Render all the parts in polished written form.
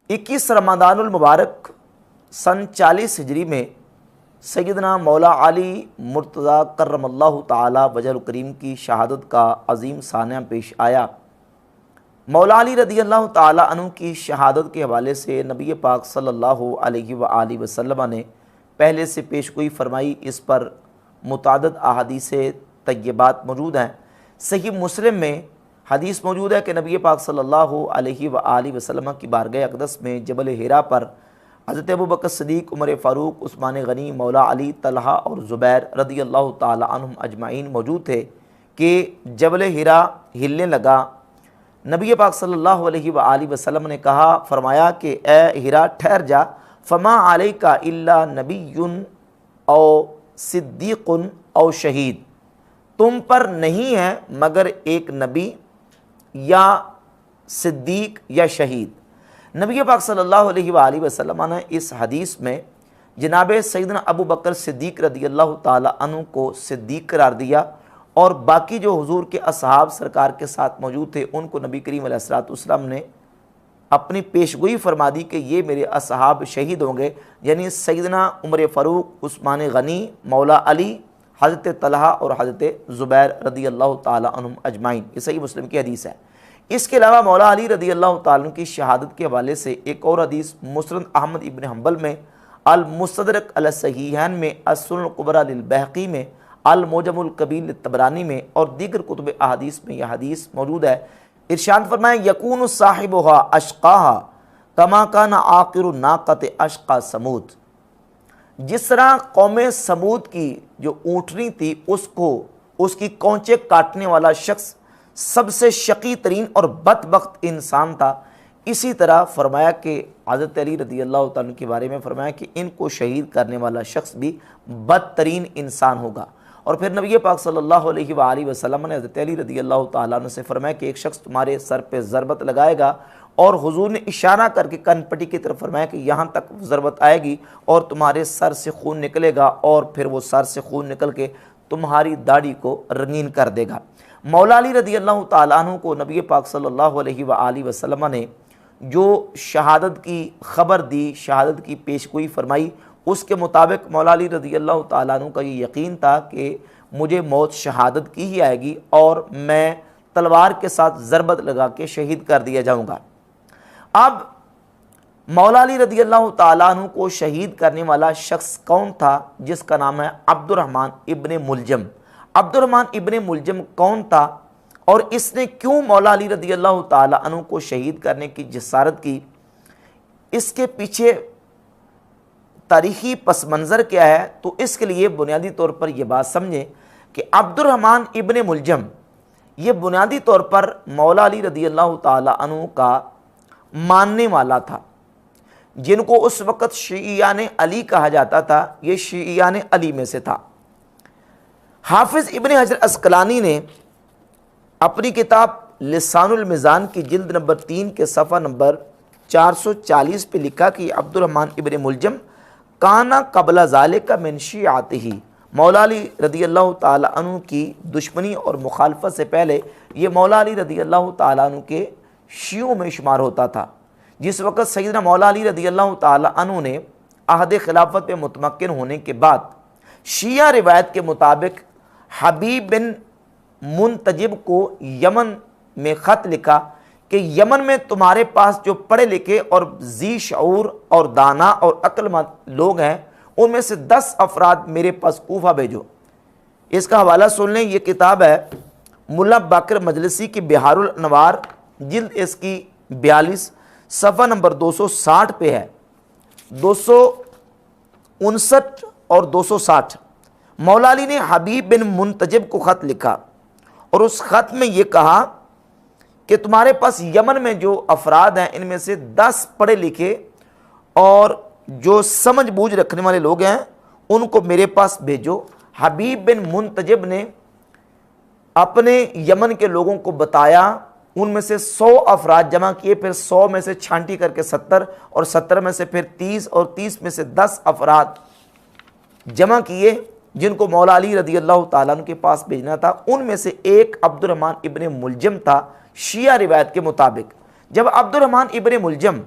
21 रमज़ानुल मुबारक सन 40 हिजरी में सैयदना मौला अली मुर्तज़ा करमल्लाहु ताला वजहुल करीम की शहादत का अज़ीम सानिया पेश आया। मौला अली रदी अल्लाह ताला अन्हु की शहादत के हवाले से नबी पाक सल्लल्लाहु अलैहि वसल्लम ने पहले से पेशगोई फरमाई। इस पर मुतादद अहादीस तय्यबात मौजूद हैं। सही मुस्लिम में हदीस मौजूद है कि नबी पाक सल्लल्लाहु अलैहि वसल्लम की बारगाह अक़दस में जबल हिरा पर हज़रत अबू बकर सिद्दीक़, उमर फ़ारूक, उस्मान गनी, मौला अली, तलहा और ज़ुबैर रदी अल्लाह ताला अन्हुम अजमाइन मौजूद थे कि जबल हिरा हिलने लगा। नबी पाक सल्लल्लाहु अलैहि वसल्लम ने कहा, फरमाया कि ए हिरा ठहर जा, फ़मा अलैका इल्ला नबियुन औ सिद्दीक़ुन औ शहीद, तुम पर नहीं है मगर एक नबी या सिद्दीक़ या शहीद। नबी पाक सल्लल्लाहु अलैहि वसल्लम ने इस हदीस में जनाब सैयदना अबू बकर सिद्दीक़ रदी अल्लाह ताला अन्हु को सिद्दीक़ करार दिया और बाकी जो हुजूर के असहाब सरकार के साथ मौजूद थे उनको नबी करीम अलैहिस्सलातु वस्सलाम ने अपनी पेशगोई फरमा दी कि ये मेरे असहाब शहीद होंगे, यानी सैयदना उमर फ़ारूक, उस्मान गनी, मौला अली, हज़रत तलहा और हज़रत ज़ुबैर रदी अल्लाह ताला अन्हुम अजमाइन। ये सही मुस्लिम की हदीस है। इसके अलावा मौला अली रदी अल्लाह ताला की शहादत के हवाले से एक और हदीस मुस्नद अहमद इब्न हम्बल में, अल मुस्तदरक अल सहीहैन में, अस-सुनन कुबरा लिल बैहक़ी में, अल मुजमुल कबीर लित तबरानी में और दीगर कुतुब अहादीस में यह हदीस मौजूद है। इरशाद फरमाया, यकूनु साहिबुहा अशक़ाहा कमा काना आखिरु नाक़त अशक़ा समूद। जिस तरह कौम समूद की जो ऊँटनी थी उसको उसकी कौंचे काटने वाला शख्स सबसे शकी तरीन और बदबख्त इंसान था, इसी तरह फरमाया कि हज़रत अली रदी अल्लाह ताला के बारे में फरमाया कि इनको शहीद करने वाला शख्स भी बदतरीन इंसान होगा। और फिर नबी पाक सल्लल्लाहु अलैहि वसल्लम ने हज़रत अली रदी अल्लाह ताला से फरमाया कि एक शख्स तुम्हारे सर पे ज़रबत लगाएगा और हुजूर ने इशारा करके कनपट्टी की तरफ फरमाया कि यहाँ तक ज़रबत आएगी और तुम्हारे सर से खून निकलेगा और फिर वो सर से खून निकल के तुम्हारी दाढ़ी को रंगीन कर देगा। मौला अली रदी अल्लाह ताला अन्हु को नबी पाक सल्लल्लाहु अलैहि वसल्लम ने जो शहादत की ख़बर दी, शहादत की पेशगोई फरमाई, उसके मुताबिक मौला अली रदी अल्लाह ताला अन्हु का ये यकीन था कि मुझे मौत शहादत की ही आएगी और मैं तलवार के साथ ज़रबत लगा के शहीद कर दिया जाऊँगा। अब मौला अली रदी अल्लाह ताला अन्हु को शहीद करने वाला शख्स कौन था, जिसका नाम है अब्दुर्रहमान इब्ने मुलजम। अब्दुर्रहमान इब्ने मुलजम कौन था और इसने क्यों मौला अली रदी अल्लाह ताला अन्हु को शहीद करने की जसारत की, इसके पीछे तारीख़ी पस मंज़र क्या है, तो इसके लिए बुनियादी तौर पर यह बात समझें कि अब्दुर्रहमान इब्ने मुलजम ये बुनियादी तौर पर मौला अली रदी अल्लाह ताला अन्हु का मानने वाला था, जिनको उस वक़्त शियाने अली कहा जाता था। ये शियाने अली में से था। हाफिज़ इब्ने हजर अस्कलानी ने अपनी किताब लिसानुल मिज़ान की जिल्द नंबर 3 के सफ़ा नंबर 440 पे लिखा कि अब्दुर्रहमान इब्ने मुलजम काना कबला ज़ालिका मिन शियातिही, मौला अली रदी अल्लाह ताला अन्हु की दुश्मनी और मुखालफत से पहले ये मौला अली रदी अल्लाह ताला अन्हु के शियों में शुमार होता था। जिस वक़्त सैयदना मौला अली रदी अल्लाह ताला अन्हु ने अहद खिलाफत पे मुतमक्किन होने के बाद शिया रिवायत के मुताबिक हबीब बिन मुंतजिब को यमन में ख़त लिखा कि यमन में तुम्हारे पास जो पढ़े लिखे और जी शऊर और दाना और अक्लमंद लोग हैं उनमें से 10 अफराद मेरे पास कूफा भेजो। इसका हवाला सुन लें। ये किताब है मुल्ला बाकर मजलिसी की बिहारुल अनवार, जिल्द इसकी 42 सफ़ा नंबर 260 पे है, 259 और 260। मौला अली ने हबीब बिन मुंतजिब को ख़त लिखा और उस ख़त में ये कहा कि तुम्हारे पास यमन में जो अफराद हैं इनमें से 10 पढ़े लिखे और जो समझ बूझ रखने वाले लोग हैं उनको मेरे पास भेजो। हबीब बिन मुंतजिब ने अपने यमन के लोगों को बताया, उनमें से 100 अफराद जमा किए, फिर 100 में से छांटी करके 70 और 70 में से फिर 30 और 30 में से 10 अफराद जमा किए जिनको मौला अली रदी अल्लाह ताला अन्हु के पास भेजना था। उनमें से एक अब्दुर्रहमान इब्ने मुलजम था शिया रिवायत के मुताबिक। जब अब्दुर्रहमान इब्ने मुलजम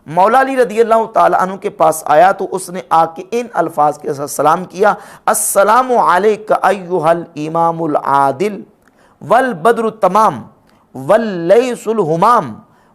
मौला अली रदी अल्लाह ताला अन्हु के पास आया तो उसने आके इन अल्फाज के साथ सलाम किया, अस्सलामु अलैका अय्युहल इमामुल आदिल वल बद्रु तमाम वल लैसुल हुमाम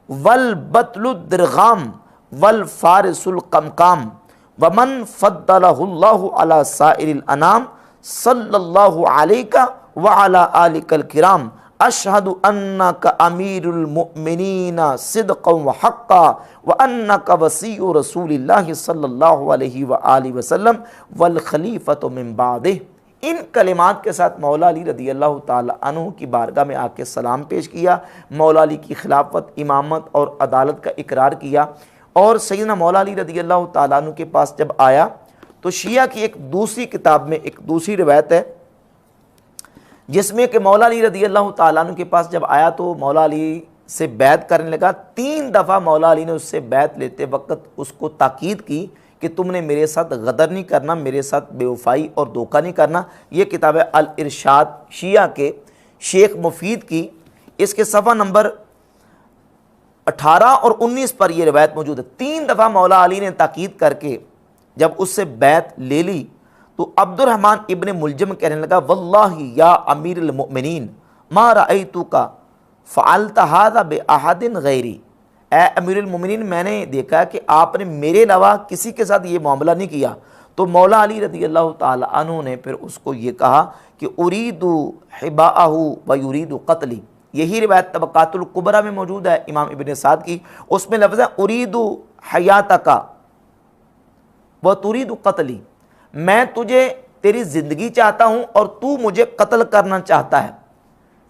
वल बतलुद दिरगाम वल फारिसुल कमकाम वमन फद्दलहुल्लाहु अला साइरिल अनाम सल्लल्लाहु अलैका व अला आलिकल किराम अशहदु अन्नका अमीरुल मुमिनीना सिद्क़न व हक़्क़ा व अन्नका वसीयु रसूलिल्लाहि सल्लल्लाहु अलैहि व आलिहि वसल्लम वल खलीफतु मिन बादिह। इन कलिमात के साथ मौला अली रदी अल्लाह ताला अन्हु की बारगाह में आके सलाम पेश किया, मौला अली की खिलाफत, इमामत और अदालत का इकरार किया। और सैयदना मौला अली रदी अल्लाह ताला अन्हु के पास जब आया तो शिया की एक दूसरी किताब में एक दूसरी रिवायत है जिसमें कि मौला अली रदी अल्लाह ताला अन्हु के पास जब आया तो मौला अली से बैत करने लगा। 3 दफ़ा मौला अली ने उससे बैत लेते वक्त उसको ताकीद की कि तुमने मेरे साथ गदर नहीं करना, मेरे साथ बेवफाई और धोखा नहीं करना। ये किताब है अल इरशाद शिया के शेख मुफीद की, इसके सफ़ा नंबर 18 और 19 पर यह रिवायत मौजूद है। 3 दफ़ा मौला अली ने ताकीद करके जब उससे बैत ले ली तो अब्दुर्रहमान इब्ने मुलजम कहने लगा, वल्लाही या अमीरुल मुमिनीन मा रअयतुका फ़अलत हाज़ा बिअहदिन गैरी। ए अमीरुल मुमिनीन, मैंने देखा कि आपने मेरे अलावा किसी के साथ ये मामला नहीं किया। तो मौला अली रदी अल्लाह ताला अन्हु ने फिर उसको ये कहा कि उरीदु हिबाअहु व युरीदु क़त्ली। यही रिवायत तबक़ातुल कुबरा में मौजूद है इमाम इब्ने साद की, उसमें लफ्ज़ है उरीदु हयातका व तुरीदु क़त्ली। मैं तुझे तेरी ज़िंदगी चाहता हूँ और तू मुझे कत्ल करना चाहता है,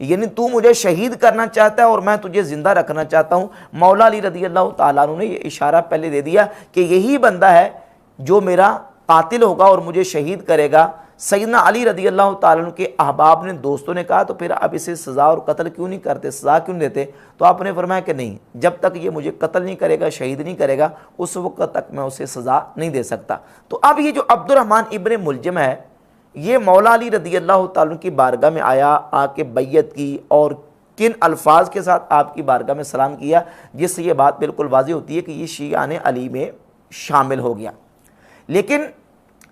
यानी तू मुझे शहीद करना चाहता है और मैं तुझे ज़िंदा रखना चाहता हूँ। मौला अली रदी अल्लाह ताला अन्हु ने ये इशारा पहले दे दिया कि यही बंदा है जो मेरा कातिल होगा और मुझे शहीद करेगा। सैयदना अली रदी अल्लाह ताला अन्हु के अहबाब ने, दोस्तों ने कहा तो फिर अब इसे सज़ा और कत्ल क्यों नहीं करते, सज़ा क्यों नहीं देते? तो आपने फरमाया कि नहीं, जब तक ये मुझे कत्ल नहीं करेगा, शहीद नहीं करेगा, उस वक्त तक मैं उसे सज़ा नहीं दे सकता। तो अब ये जो अब्दुर्रहमान इब्ने मुलजम है, ये मौला अली रदी अल्लाह ताला अन्हु की बारगाह में आया, आके बैयत की और किन अल्फाज के साथ आपकी बारगाह में सलाम किया, जिससे ये बात बिल्कुल वाज़ेह होती है कि ये शियाने अली में शामिल हो गया। लेकिन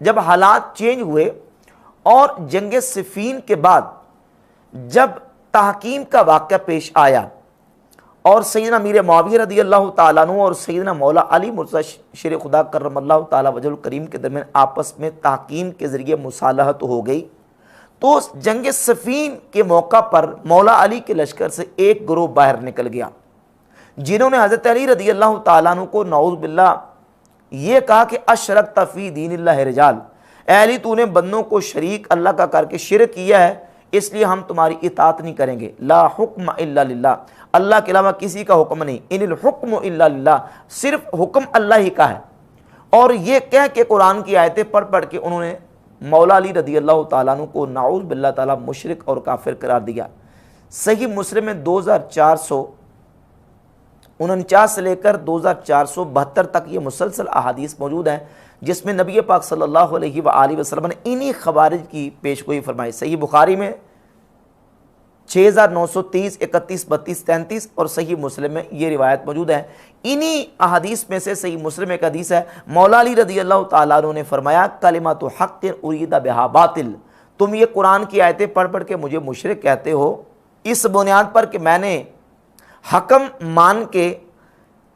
जब हालात चेंज हुए और जंग सिफ़ीन के बाद जब तहकीम का वाक़या पेश आया और सैयदना मीर मुआविया रदी अल्लाह ताला अन्हु और सैयदना मौला अली मुर्तज़ा शेर खुदा करमल्लाहु ताला वजहुल करीम के दरमियान आपस में तहकीम के ज़रिए मुसालहत हो गई। तो जंग सिफ़ीन के मौका पर मौला अली के लश्कर से एक गिरोह बाहर निकल गया, जिन्होंने हज़रत अली रदी अल्लाह ताला अन्हु को नऊज़ बिल्लाह ये कहा कि अशरकत फ़ी दीनिल्लाहि रिजाल, ऐ अली तूने बंदों को शरीक अल्लाह का करके शिरक किया है, इसलिए हम तुम्हारी इताअत नहीं करेंगे। ला हुक्म इल्ला लिल्लाह, अल्लाह के अलावा किसी का हुक्म नहीं। इनिल हुक्म इल्ला लिल्लाह, सिर्फ हुक्म अल्लाह ही का है। और ये कह के कुरान की आयतें पढ़ पढ़ के उन्होंने मौला अली रदी अल्लाह ताला अन्हु को नाउज़ बिल्लाह ताला मुशरिक और काफिर करार दिया। सही मुस्लिम में 2449 से लेकर 2472 तक ये मुसलसल अहादीस मौजूद हैं, जिसमें नबी पाक सल्लल्लाहु अलैहि व आलिहि वसल्लम ने इन्हीं खवारिज की पेशगोई फरमाई। सही बुखारी में 6930, 31, 32, 33 और सही मुस्लिम में ये रिवायत मौजूद है। इन्हीं अहादीस में से सही मुस्लिम एक हदीस है, मौला अली रदी अल्लाह ताला अन्हु ने फरमाया कलिमतु हक़्क़िन उरीदा बिहा बातिल, तुम ये कुरान की आयतें पढ़ पढ़ के मुझे मुशरिक कहते हो, इस बुनियाद पर कि मैंने हकम मान के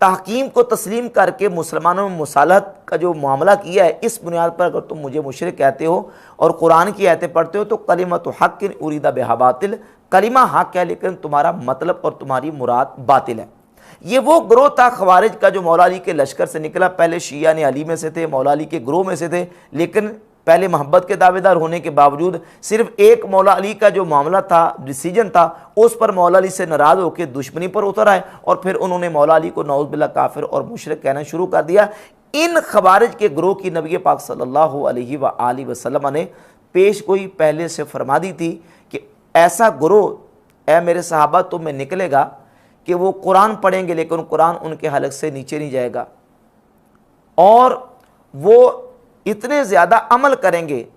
तहकीम को तस्लीम करके मुसलमानों में मुसालहत का जो मामला किया है, इस बुनियाद पर अगर तुम मुझे मुशरिक कहते हो और कुरान की आयतें पढ़ते हो तो कलिमतु हक़्क़िन उरीदा बिहा बातिल, कलिमा हक है लेकिन तुम्हारा मतलब और तुम्हारी मुराद बातिल है। ये वो ग्रोह था खवारिज का जो मौला अली के लश्कर से निकला। पहले शिया ने अली में से थे, मौला अली के ग्रोह में से थे, लेकिन पहले मोहब्बत के दावेदार होने के बावजूद सिर्फ एक मौला अली का जो मामला था, डिसीजन था, उस पर मौला अली से नाराज़ होकर दुश्मनी पर उतर आए और फिर उन्होंने मौला अली को नऊज़ बिल्लाह काफिर और मुशरिक कहना शुरू कर दिया। इन खवारिज के ग्रोह की नबी पाक सल्लल्लाहु अलैहि व आलिहि वसल्लम ने पेश गोई पहले से फरमा दी थी कि ऐसा ग्रोह ए मेरे सहाबा तुम में निकलेगा कि वो कुरान पढ़ेंगे लेकिन कुरान उनके हलक से नीचे नहीं जाएगा और वो इतने ज़्यादा अमल करेंगे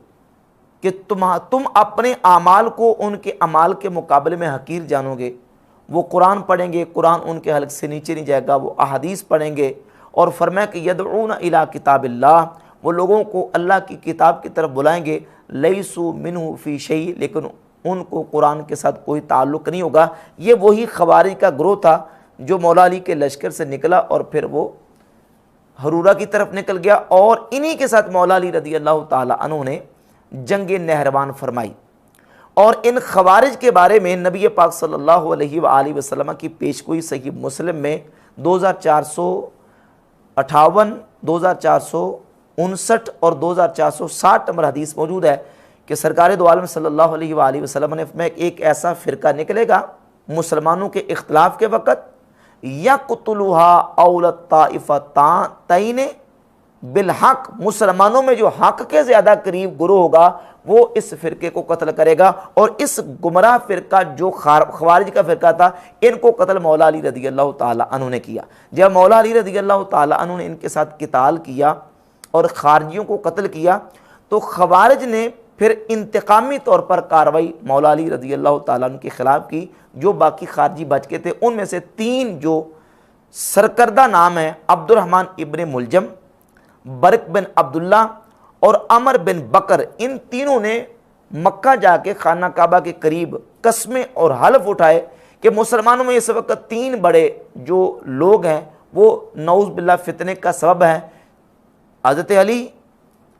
कि तुम अपने आमाल को उनके अमाल के मुकाबले में हकीर जानोगे। वो कुरान पढ़ेंगे, कुरान उनके हलक से नीचे नहीं जाएगा, वो अहादीस पढ़ेंगे और फरमाया कि यदऊना इला किताबिल्लाह, वो लोगों को अल्लाह की किताब की तरफ बुलाएंगे, लैसू मिन्हु फी शै, लेकिन उनको कुरान के साथ कोई ताल्लुक़ नहीं होगा। ये वही खवारिज का ग्रोह था जो मौला अली के लश्कर से निकला और फिर वो हरूरा की तरफ निकल गया, और इन्हीं के साथ मौला अली रज़ी अल्लाह ताला अन्हु ने जंग नहरवान फरमाई। और इन खवारिज के बारे में नबी पाक सल्लल्लाहु अलैहि वसल्लम की पेशगोई सही मुस्लिम में 2458, 2459 और 2460 नंबर हदीस मौजूद है कि सरकार दो आलम सल्लल्लाहु अलैहि वसल्लम ने फरमाया एक ऐसा फ़िरका निकलेगा मुसलमानों के इख्तिलाफ़ के वक़्त, यक़्तुलुहा औलत ताइफ़तैन बिलहक़, मुसलमानों में जो हक़ के ज़्यादा करीब गुरु होगा वो इस फ़िरके को कत्ल करेगा। और इस गुमराह फ़िरका जो खवारिज का फ़िरका था, इनको कत्ल मौला अली रज़ी अल्लाह ताला अन्हु ने किया। जब मौला अली रज़ी अल्लाह ताला अन्हु ने इनके साथ क़िताल किया और खारजियों को कत्ल किया, तो खवारिज ने फिर इंतकामी तौर पर कार्रवाई मौला अली रज़ी अल्लाह ताला अन्हु के ख़िलाफ़ की। जो बाकी खारजी बच के थे उनमें से 3 जो सरकर्दा नाम है, अब्दुर्रहमान इब्न मुलजम, बरक बिन अब्दुल्ला और अमर बिन बकर, इन तीनों ने मक्का जाके खाना काबा के करीब कस्में और हल्फ उठाए कि मुसलमानों में इस वक्त 3 बड़े जो लोग हैं वो नऊज़ बिल्लाह फितने का सबब हैं, हज़रत अली,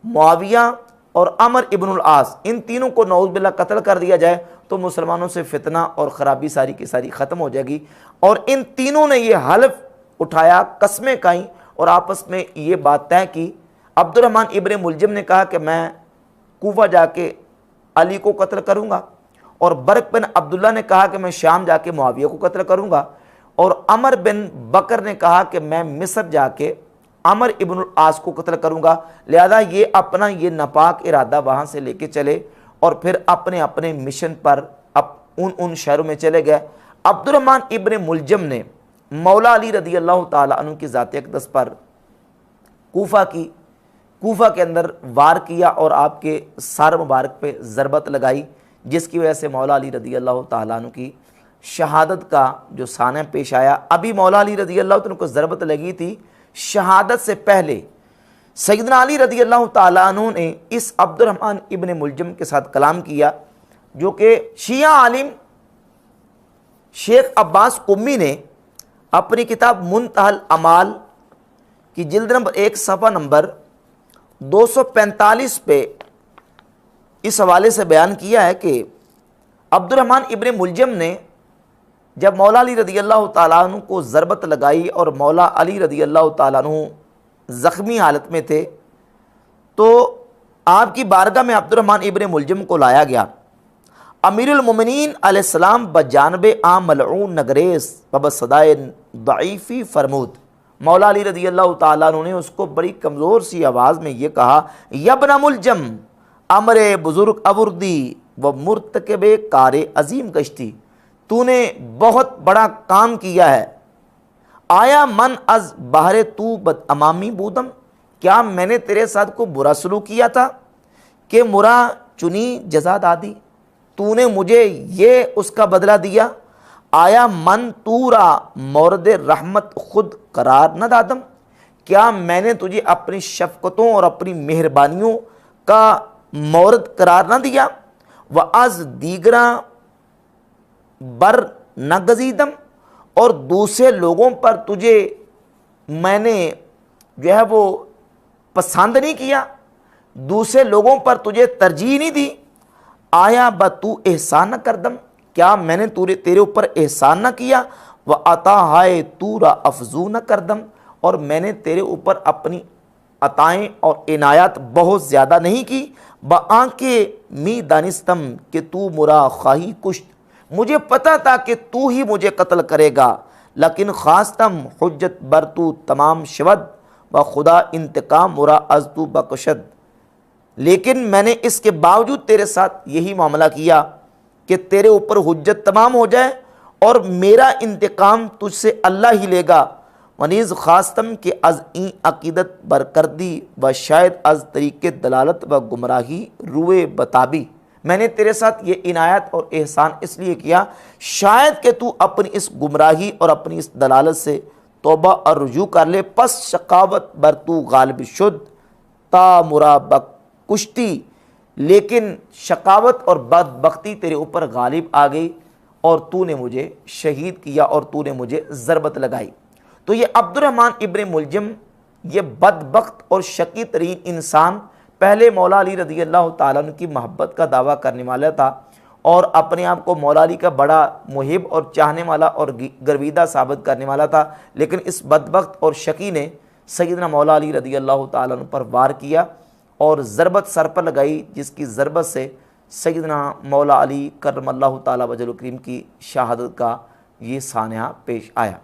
मुआविया और अमर इब्नुल आस। इन तीनों को नऊज़ बिल्लाह कत्ल कर दिया जाए तो मुसलमानों से फितना और ख़राबी सारी की सारी ख़त्म हो जाएगी। और इन तीनों ने ये हल्फ उठाया, कस्में खाईं और आपस में ये बात तय की। अब्दुर्रहमान इब्न मुलजिम ने कहा कि मैं कूफा जाके अली को कत्ल करूँगा, और बरक बिन अब्दुल्ला ने कहा कि मैं शाम जाके मुआविया को कत्ल करूँगा, और अमर बिन बकर ने कहा कि मैं मिस्र जाके अमर इब्नुल आस को कत्ल करूँगा। लिहाजा ये अपना ये नापाक इरादा वहाँ से लेके चले और फिर अपने अपने मिशन पर उन शहरों में चले गए। अब्दुर्रहमान इब्न मुलजम ने मौला अली रज़ी अल्लाह ताला अन्हु की ज़ात अक़दस पर कूफा के अंदर वार किया और आपके सार मुबारक पे ज़रबत लगाई, जिसकी वजह से मौला अली रज़ी अल्लाह ताला अन्हु की शहादत का जो साना पेश आया। अभी मौला अली रज़ी अल्लाह ताला को ज़रबत लगी थी, शहादत से पहले सैयदना अली रज़ी अल्लाह ताला अन्हु ने इस अब्दुर्रहमान इब्न मुलजम के साथ कलाम किया, जो कि शिया आलिम शेख अब्बास कुम्मी ने अपनी किताब मुंतहल अमाल की जिल्द नंबर 1 सफ़ा नंबर 245 पे इस हवाले से बयान किया है कि अब्दुर्रहमान इब्न मुलजम ने जब मौला अली रज़ी अल्लाह ताला अन्हु को ज़रबत लगाई और मौला अली रज़ी अल्लाह ताला अन्हु ज़ख्मी हालत में थे, तो आपकी बारगाह में अब्दुर्रहमान इब्न मुलजम को लाया गया। अमीरुल मोमिनीन अलैहिस्सलाम बजानबे आम मलऊन नगरेस बबसदाए दईफ़ी फरमूद, मौला अली रज़ी अल्लाह ताला अन्हु ने उसको बड़ी कमज़ोर सी आवाज़ में ये कहा, यब्न मुलजम अमरे बुज़ुर्ग अवुर्दी व मुर्तकबे कारे अजीम कश्ती, तूने बहुत बड़ा काम किया है। आया मन अज बहरे तू बद अमामी बूदम, क्या मैंने तेरे साथ को बुरा सलूक किया था कि मुरा चुनी जजा दादी, तूने मुझे ये उसका बदला दिया। आया मन तूरा मौरद रहमत खुद करार न दादम, क्या मैंने तुझे अपनी शफ़क़तों और अपनी मेहरबानियों का मौरद करार न दिया। व अज दीगरा बर न गजीदम, और दूसरे लोगों पर तुझे मैंने जो है वो पसंद नहीं किया, दूसरे लोगों पर तुझे तरजीह नहीं दी। आया ब तू एहसान न करदम, क्या मैंने तेरे ऊपर एहसान न किया। व अता हाय तूरा अफजू न करदम, और मैंने तेरे ऊपर अपनी अताएँ और इनायत बहुत ज़्यादा नहीं की। ब आँके मी दानिस्तम कि तू मुरा खाही कुश्त, मुझे पता था कि तू ही मुझे कत्ल करेगा, लेकिन ख़ास्तम हुज्जत बर तू तमाम शवद व खुदा इंतकाम मुरा अज तू बकशद, लेकिन मैंने इसके बावजूद तेरे साथ यही मामला किया कि तेरे ऊपर हुज्जत तमाम हो जाए और मेरा इंतकाम तुझसे अल्लाह ही लेगा। वनीज़ ख़ास्तम के अज़ ई अकीदत बर कर दी व शायद अज़ तरीक़े दलालत व गुमराही रुए बताबी, मैंने तेरे साथ ये इनायत और एहसान इसलिए किया शायद कि तू अपनी इस गुमराही और अपनी इस दलालत से तौबा और रुजू कर ले, पस शकावत बर तू गालिब शुद्ध ता मुराबक कुश्ती, लेकिन शकावत और बदबख्ती तेरे ऊपर गालिब आ गई और तूने मुझे शहीद किया और तूने मुझे ज़रबत लगाई। तो ये अब्दुर्रहमान इब्न मुलजिम, ये बदबख्त और शकी तरीन इंसान, पहले मौला अली रज़ी अल्लाह ताला अन्हु की मोहब्बत का दावा करने वाला था और अपने आप को मौला अली का बड़ा मुहिब और चाहने वाला और गर्विदा साबित करने वाला था। लेकिन इस बदबख्त और शकी ने सैयदना मौला अली रज़ी अल्लाह ताला अन्हु पर वार किया और ज़रबत सर पर लगाई, जिसकी ज़रबत से सैयदना मौला अली करमल्लाहु ताला वजहुल करीम की शहादत का ये सान्या पेश आया।